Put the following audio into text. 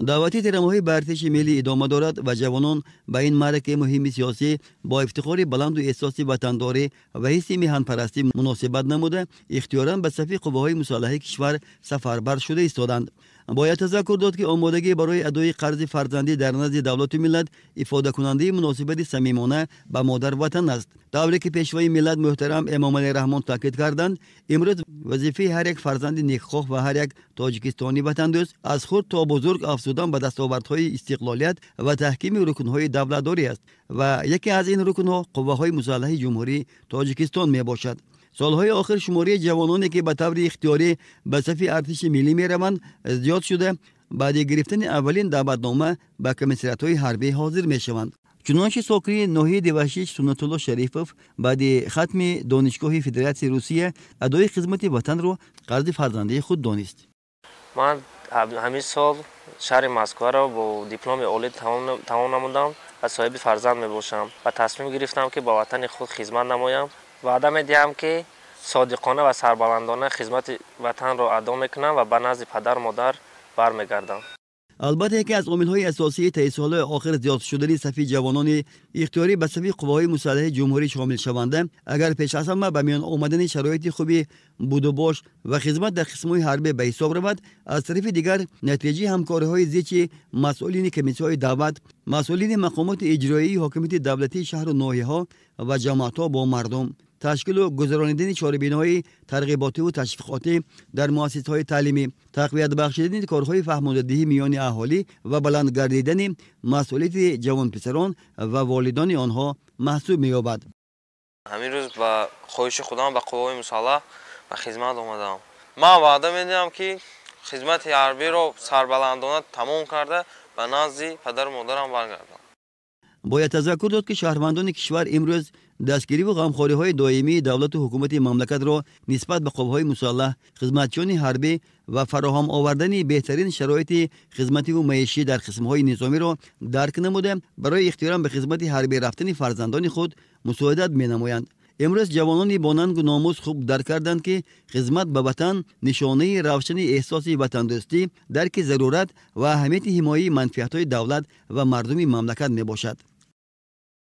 دعوتی تراماهای به ارتش ملی ادامه دارد و جوانان به این معرکه مهم سیاسی با افتخار بلند و احساس وطنداری و حس میهن پرستی مناسبت نموده اختیاراً به صف قواهای مسلح کشور سفربر شده ایستادند. باید تذکر داد که آمادگی برای ادای قرض فرزندی در نزد دولت و ملت افاده کننده مناسبت صمیمانه به مادر وطن است. طوری که پیشوای ملت محترم امام علی رحمان تاکید کردند، امروز وظیفه هر یک فرزند نیکخواه و هر یک تاجیکستانی وطن دوست از خرد تا بزرگ افزودن به دستاوردهای استقلالیت و تحکیم رکنهای دولتداری است و یکی از این رکنها قواهای مسلح جمهوری تاجیکستان می باشد. سالهای آخر شماری جوانانی که به طور اختیاری به صف ارتش ملی می روند زیاد شده بعد گرفتن اولین دعوتنامه به کمیسریات‌های حربی حاضر می شوند. چنانچه ساکری ناحیه دیوشیش سنت الله شریفوف بعد ختم دانشگاه فدراسیون روسیه ادای خدمت وطن را قرض فرزندی خود دانست. من همین سال شهر مسکو را با دیپلم عالی تمام نمودم و صاحب فرزند می باشم و تصمیم گرفتم که با وطن خود خدمت نمایم. وعده می‌دهم که صادقانه و سربلندانه خدمت وطن را ادا میکنم و به نزد پدر مادر برمیگردم. البته یکی از عامل‌های اساسی طی سال‌های آخر زیاد شدن صف جوانان اختیاری به صف قواهای مسلح جمهوری شامل شوند اگر پیش از همه به میان آمدن شرایط خوبی بود و باش و خدمت در قسم‌های حربی به حساب رود، از طرف دیگر نتیجه همکاری‌های زیچ مسئولین کمیسی‌های دعوت، مسئولین مقامات اجرایی حاکمیت دولتی شهر و ناحیه‌ها و جماعت‌ها با مردم، تشکیل و گذراندن چاره‌بین‌های ترغیباتی و تشویقاتی در مؤسسه‌های تعلیمی، تقویت بخشیدن کارهای فهماندهی میان اهالی و بلند گردیدن مسئولیت جوان پسران و والدان آنها محسوب می‌یابد. همین روز با خواهش خودم به قوای مسلح و خدمت آمدم. من وعده می‌دهم که خدمت حربی را سربلندانه تمام کرده به نزد پدر و مادرم برگردم. باید تذکر داد که شهروندان کشور امروز دستگیری و غمخوری‌های دائمی دولت و حکومت مملکت را نسبت به قواهای مسلح، خدمتچیان حربی و فراهم آوردن بهترین شرایط خدمتی و معیشی در قسم‌های نظامی را درک نموده برای اختیار به خدمت حربی رفتن فرزندان خود مساعدت می‌نمایند. امروز جوانان با ننگ و ناموس خوب درک کردند که خدمت به وطن نشانه روشن احساس وطن دوستی، درک ضرورت و اهمیت حمایت منفعت‌های دولت و مردم مملکت میباشد.